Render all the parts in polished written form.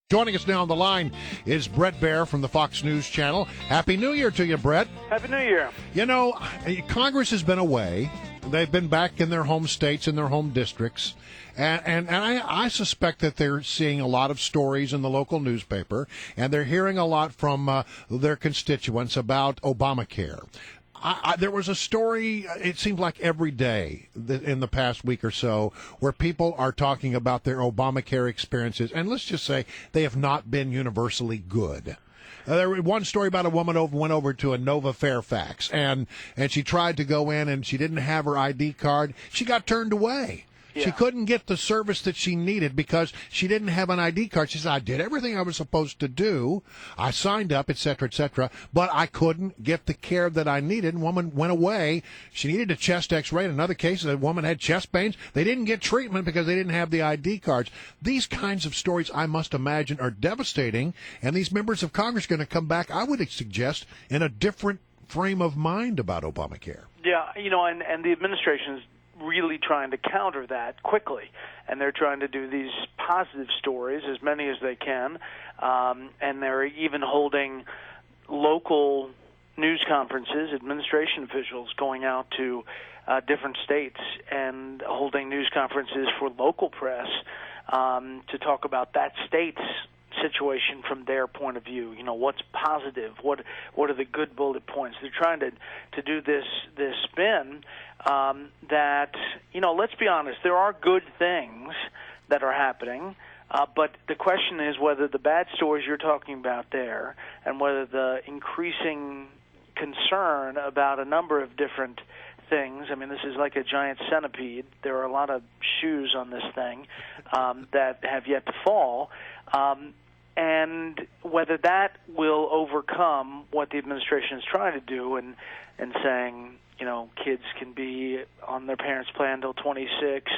Joining us now on the line is Bret Baier from the Fox News Channel. Happy New Year to you, Bret. Happy New Year. You know, Congress has been away. They've been back in their home states, in their home districts. And I suspect that they're seeing a lot of stories in the local newspaper, and they're hearing a lot from their constituents about Obamacare. There was a story, it seems like every day in the past week or so, where people are talking about their Obamacare experiences, and let's just say they have not been universally good. There was one story about a woman went over to a Nova Fairfax, and she tried to go in, and she didn't have her ID card. She got turned away. Yeah. She couldn't get the service that she needed because she didn't have an ID card. She said, I did everything I was supposed to do. I signed up, et cetera, but I couldn't get the care that I needed. And woman went away. She needed a chest x-ray. In another case, a woman had chest pains. They didn't get treatment because they didn't have the ID cards. These kinds of stories, I must imagine, are devastating. And these members of Congress are going to come back, I would suggest, in a different frame of mind about Obamacare. Yeah, and the administration's really trying to counter that quickly, and they're trying to do these positive stories, as many as they can, and they're even holding local news conferences, administration officials going out to different states and holding news conferences for local press to talk about that state's situation from their point of view. What's positive, what are the good bullet points. They're trying to do this spin that, let's be honest, there are good things that are happening, but the question is whether the bad stories you're talking about there and whether the increasing concern about a number of different things, this is like a giant centipede. There are a lot of shoes on this thing that have yet to fall, and whether that will overcome what the administration is trying to do and saying, kids can be on their parents' plan until 26,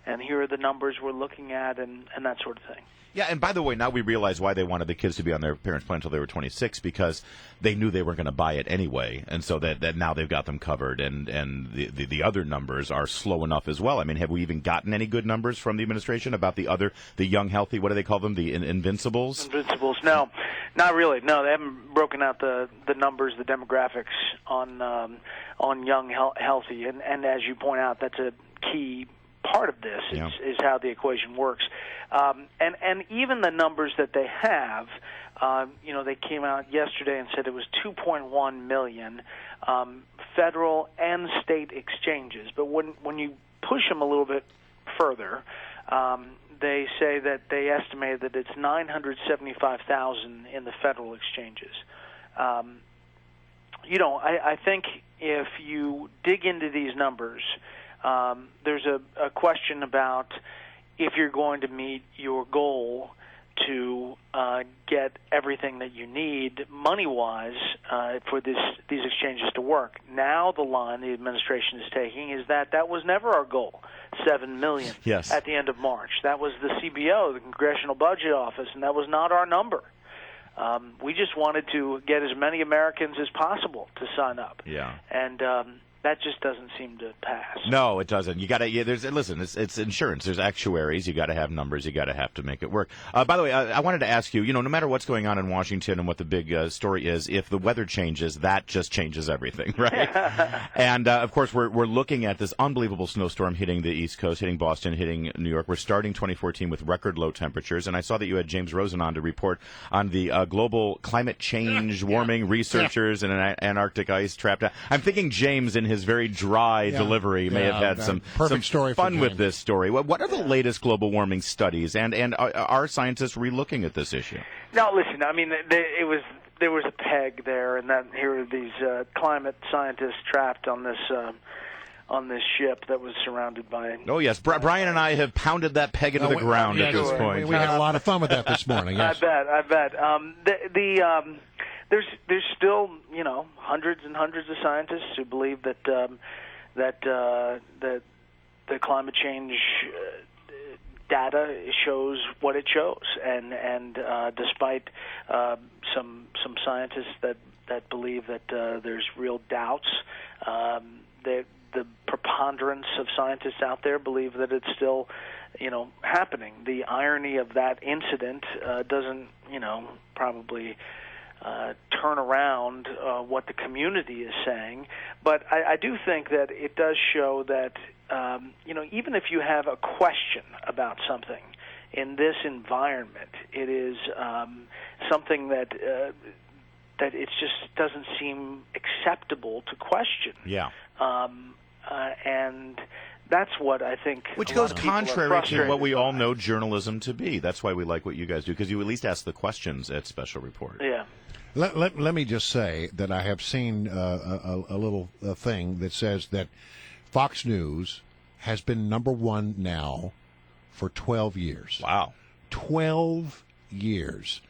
and here are the numbers we're looking at, and that sort of thing. Yeah, and by the way, now we realize why they wanted the kids to be on their parents' plan until they were 26, because they knew they weren't going to buy it anyway, and so that now they've got them covered, and the other numbers are slow enough as well. Have we even gotten any good numbers from the administration about the young, healthy, what do they call them, the invincibles? Invincibles, no, not really. No, they haven't broken out the numbers, the demographics on young, healthy, and as you point out, that's a key part of this is how the equation works. And even the numbers that they have, they came out yesterday and said it was 2.1 million federal and state exchanges. But when you push them a little bit further, they say that they estimate that it's 975,000 in the federal exchanges. I think if you dig into these numbers, there's a question about if you're going to meet your goal to get everything that you need money-wise for these exchanges to work. Now the line the administration is taking is that was never our goal, 7 million at the end of March. That was the CBO, the Congressional Budget Office, and that was not our number. We just wanted to get as many Americans as possible to sign up. Yeah. And that just doesn't seem to pass. No, it doesn't. You got to. Listen, it's insurance. There's actuaries. You got to have numbers. You got to have to make it work. By the way, I wanted to ask you. No matter what's going on in Washington and what the big story is, if the weather changes, that just changes everything, right? And of course, we're looking at this unbelievable snowstorm hitting the East Coast, hitting Boston, hitting New York. We're starting 2014 with record low temperatures, and I saw that you had James Rosen on to report on the global climate change warming researchers and an Antarctic ice trapped. I'm thinking James in his very dry delivery may have had some fun with this story. What are the latest global warming studies, and are scientists relooking at this issue? Now, listen, there was a peg there, and here are these climate scientists trapped on this ship that was surrounded by... Oh, yes. Brian and I have pounded that peg into the ground at this point. We had a lot of fun with that this morning, yes. I bet. There's still, hundreds and hundreds of scientists who believe that the climate change data shows what it shows, and despite some scientists that believe that there's real doubts, the preponderance of scientists out there believe that it's still, happening. The irony of that incident doesn't, probably turn around what the community is saying. But I do think that it does show that, even if you have a question about something in this environment, it is something that it just doesn't seem acceptable to question. Yeah. And that's what I think. Which goes contrary to what we all know journalism to be. That's why we like what you guys do, because you at least ask the questions at Special Report. Yeah. Let me just say that I have seen a little thing that says that Fox News has been number one now for 12 years. Wow. 12 years.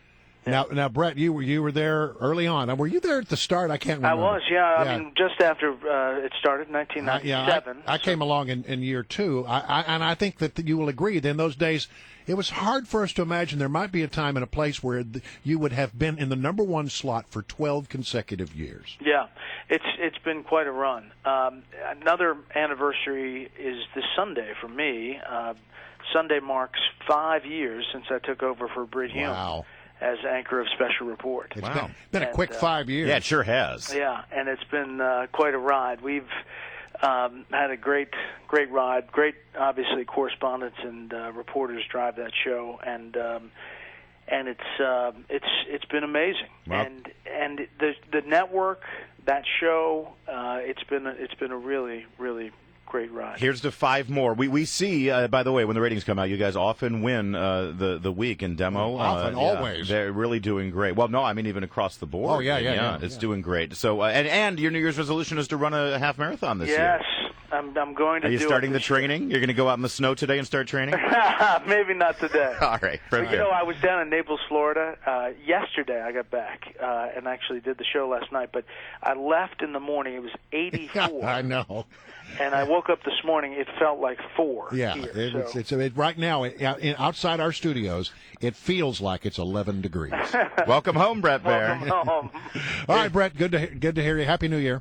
Now, Bret, you were there early on. Were you there at the start? I can't remember. I was, yeah. I mean, just after it started, 1997. I came along in year two, and I think that you will agree that in those days, it was hard for us to imagine there might be a time and a place where you would have been in the number one slot for 12 consecutive years. Yeah, it's been quite a run. Another anniversary is this Sunday for me. Sunday marks 5 years since I took over for Bret as anchor of Special Report. It's been a quick 5 years. Yeah, it sure has. Yeah, and it's been quite a ride. We've had a great ride. Great, obviously, correspondents and reporters drive that show, and it's been amazing. Wow. And the network, that show, it's been a really, really great ride. Here's to 5 more. We see, by the way, when the ratings come out, you guys often win the week in demo. Often, always. They're really doing great. Well, no, I mean even across the board. Oh, yeah. It's doing great. So, and your New Year's resolution is to run a half marathon this year. Yes, I'm going to do it. Are you starting the training? You're going to go out in the snow today and start training? Maybe not today. All right. But, I was down in Naples, Florida. Yesterday I got back and actually did the show last night. But I left in the morning. It was 84. I know. And I woke up this morning. It felt like 4. Yeah, here, it's right now outside our studios. It feels like it's 11 degrees. Welcome home, Bret Baier. Welcome home. All right, Bret. Good to hear you. Happy New Year.